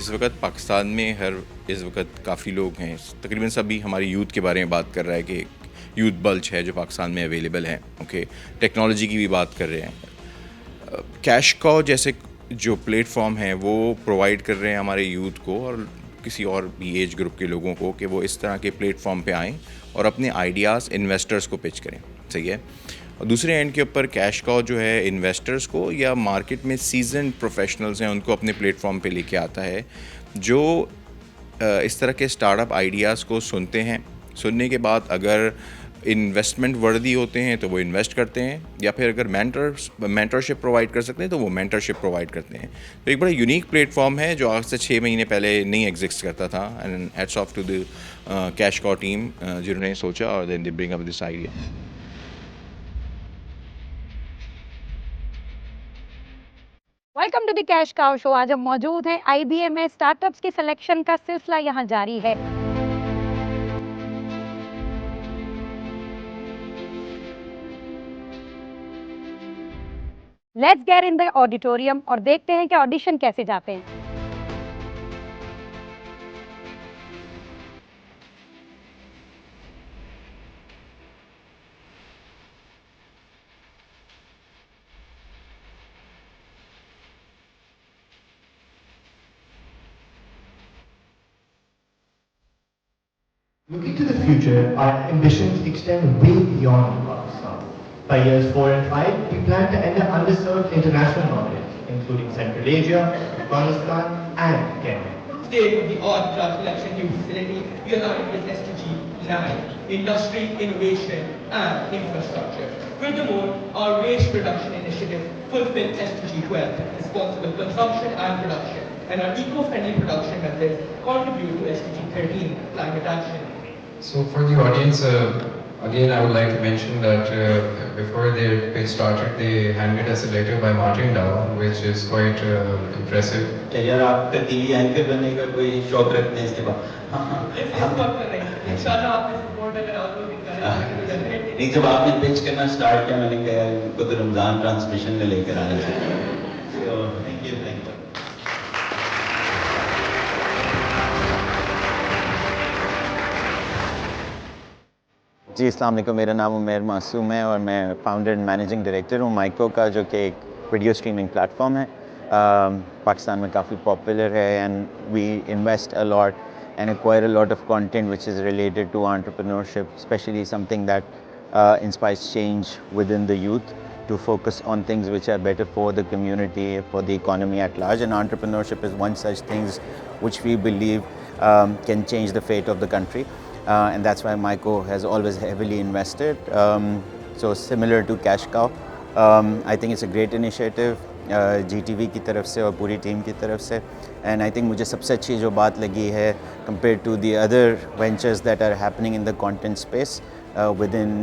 इस वक्त पाकिस्तान में इस वक्त काफ़ी लोग हैं, तकरीबन सभी हमारी यूथ के बारे में बात कर रहा है कि यूथ बल्ज है जो पाकिस्तान में अवेलेबल है। ओके, टेक्नोलॉजी की भी बात कर रहे हैं। कैश काउ जैसे जो प्लेटफॉर्म हैं वो प्रोवाइड कर रहे हैं हमारे यूथ को और किसी और भी एज ग्रुप के लोगों को कि वो इस तरह के प्लेटफॉर्म पे आएँ और अपने आइडियाज़ इन्वेस्टर्स को पिच करें। सही है। और दूसरे एंड के ऊपर कैश काउ जो है इन्वेस्टर्स को या मार्केट में सीजन प्रोफेशनल्स हैं उनको अपने प्लेटफॉर्म पे लेके आता है, जो इस तरह के स्टार्टअप आइडियाज़ को सुनते हैं। सुनने के बाद अगर इन्वेस्टमेंट वर्दी होते हैं तो वो इन्वेस्ट करते हैं, या फिर अगर मेंटरशिप प्रोवाइड कर सकते हैं तो वो मेंटरशिप प्रोवाइड करते हैं। तो एक बड़ा यूनिक प्लेटफॉर्म है जो आज से 6 महीने पहले नहीं एग्जिस्ट करता था। And hats off to the cash cow team जिन्होंने सोचा और then they bring up this idea. Welcome to the cash cow show. आज हम मौजूद हैं आईबीए में। स्टार्टअप्स की सिलेक्शन का सिलसिला यहाँ जारी है। Let's get in the auditorium और देखते हैं कि ऑडिशन कैसे जाते हैं। Looking to the future, our ambitions extend way beyond Pakistan. By years 4 and 5, we plan to enter underserved international markets, including Central Asia, Afghanistan, and Kenya. State-of-the-art drug collection new facility united with SDG 9, industry, innovation, and infrastructure. Furthermore, our waste reduction initiative fulfill SDG 12, responsible consumption and production, and our eco-friendly production methods contribute to SDG 13, climate action. So for the audience, again I would like to mention that before they pitch started, they handed us a letter by Martin Dow, which is quite impressive. यार आप TV anchor बनने का कोई शौक रखते हैं इसके बाद? इंशाल्लाह आपने सपोर्ट अगर आप लोग करें। नहीं, जब आपने पिच करना स्टार्ट किया मैंने कहा यार इनको तो रमजान ट्रांसमिशन में लेकर आना चाहिए। So thank you. जी, अस्सलाम वालेकुम। मेरा नाम उमैर मासूम है और मैं फाउंडर एंड मैनेजिंग डायरेक्टर हूँ माइको का, जो कि एक वीडियो स्ट्रीमिंग प्लेटफॉर्म है। पाकिस्तान में काफ़ी पॉपुलर है and we invest a lot and acquire a lot of content which is related to entrepreneurship, specially something that inspires change within the youth to focus on things which are better for the community, for the economy at large, and entrepreneurship is one such things which we believe can change the fate of the country. And that's why Myco has always heavily invested. So similar to Cash Cow, I think it's a great initiative GTV की तरफ से और पूरी team की तरफ से। And I think मुझे सबसे अच्छी जो बात लगी है compared to the other ventures that are happening in the content space within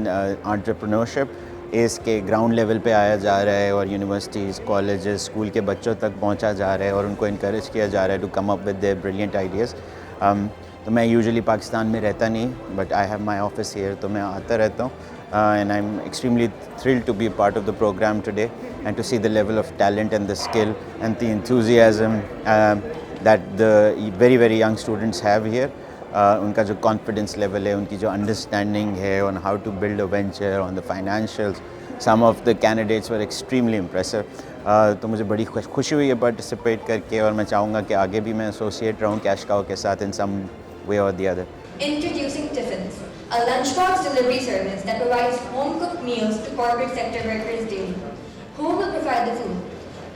entrepreneurship is के ग्राउंड लेवल पे आया जा रहा है और यूनिवर्सिटीज़, कॉलेजेस, स्कूल के बच्चों तक पहुंचा जा रहा है और उनको इनकरेज किया जा रहा है to come up with their brilliant ideas. तो मैं यूजुअली पाकिस्तान में रहता नहीं, but I have my office here, तो मैं आता रहता हूँ and I am extremely thrilled to be a part of the program today and to see the level of talent and the skill and the enthusiasm that the very very young students have here. उनका जो confidence level है, उनकी जो understanding है on how to build a venture, on the financials, some of the candidates were extremely impressive. तो मुझे बड़ी खुशी हुई है पार्टिसिपेट करके और मैं चाहूँगा कि आगे भी मैं एसोसिएट रहूँ कैश काउ के साथ in some way or the other. Introducing Tiffins, a lunchbox delivery service that provides home-cooked meals to corporate sector workers daily. Who will provide the food?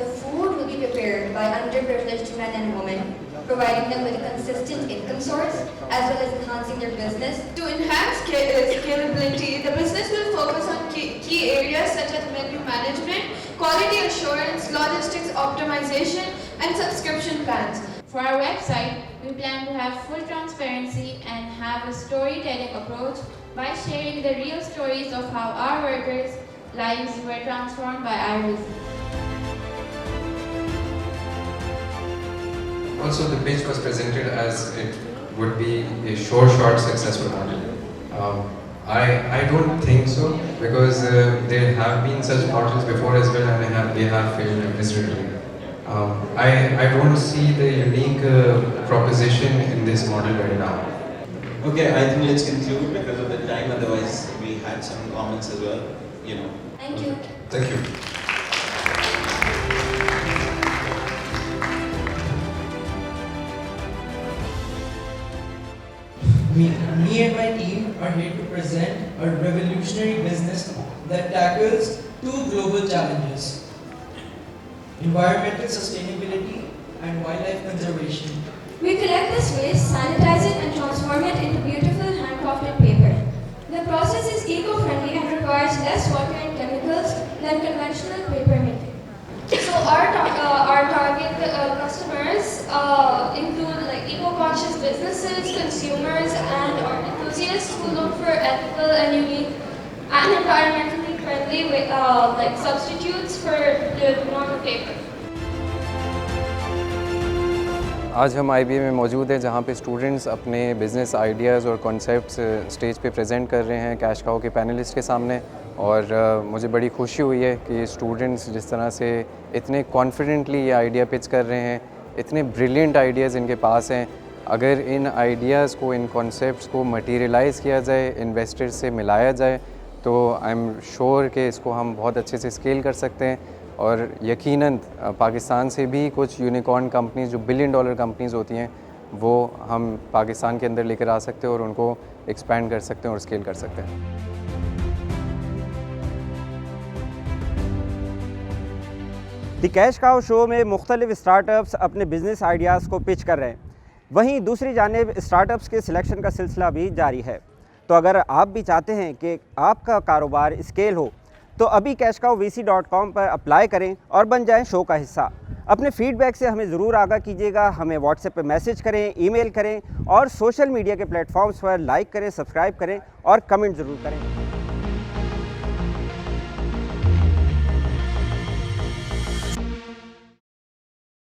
The food will be prepared by underprivileged men and women, providing them with a consistent income source as well as enhancing their business. To enhance scalability, the business will focus on key areas such as menu management, quality assurance, logistics optimization, and subscription plans. For our website, we plan to have full transparency and have a storytelling approach by sharing the real stories of how our workers' lives were transformed by our vision. Also, the pitch was presented as it would be a short, successful model. I don't think so, because there have been such models before as well, and they have failed miserably. I don't see the unique proposition in this model right now. Okay, I think let's conclude because of the time. Otherwise, we had some comments as well. Thank you. Thank you. Me and my team are here to present a revolutionary business that tackles two global challenges: environmental sustainability and wildlife conservation. We collect this waste, sanitize it, and transform it into beautiful handcrafted paper. The process is eco-friendly and requires less water and chemicals than conventional paper making. So our target customers include like eco-conscious businesses, consumers, and art enthusiasts who look for ethical and unique and environmentally friendly like substitutes for the normal paper. आज हम IBA में मौजूद हैं जहाँ पे students अपने business ideas और concepts stage पे प्रेजेंट कर रहे हैं कैश काउ के पैनलिस्ट के सामने। और मुझे बड़ी खुशी हुई है कि स्टूडेंट्स जिस तरह से इतने कॉन्फिडेंटली ये आइडिया पिच कर रहे हैं, इतने ब्रिलियंट आइडियाज़ इनके पास हैं। अगर इन आइडियाज़ को, इन कॉन्सेप्ट्स को मटीरियलाइज़ किया जाए, इन्वेस्टर्स से मिलाया जाए, तो आई एम श्योर कि इसको हम बहुत अच्छे से स्केल कर सकते हैं। और यकीनन पाकिस्तान से भी कुछ यूनिकॉर्न कंपनीज़ जो $1 बिलियन कंपनीज़ होती हैं वो हम पाकिस्तान के अंदर लेकर आ सकते हैं और उनको एक्सपैंड कर सकते हैं और स्केल कर सकते हैं। द कैश काउ शो में मुख्तलिफ स्टार्टअप्स अपने बिज़नेस आइडियाज़ को पिच कर रहे हैं, वहीं दूसरी जानिब स्टार्टअप्स के सिलेक्शन का सिलसिला भी जारी है। तो अगर आप भी चाहते हैं कि आपका कारोबार स्केल हो तो अभी cashcowvc.com पर अप्लाई करें और बन जाएं शो का हिस्सा। अपने फीडबैक से हमें ज़रूर आगाह कीजिएगा, हमें व्हाट्सएप पे मैसेज करें, ईमेल करें और सोशल मीडिया के प्लेटफॉर्म्स पर लाइक करें, सब्सक्राइब करें और कमेंट ज़रूर करें।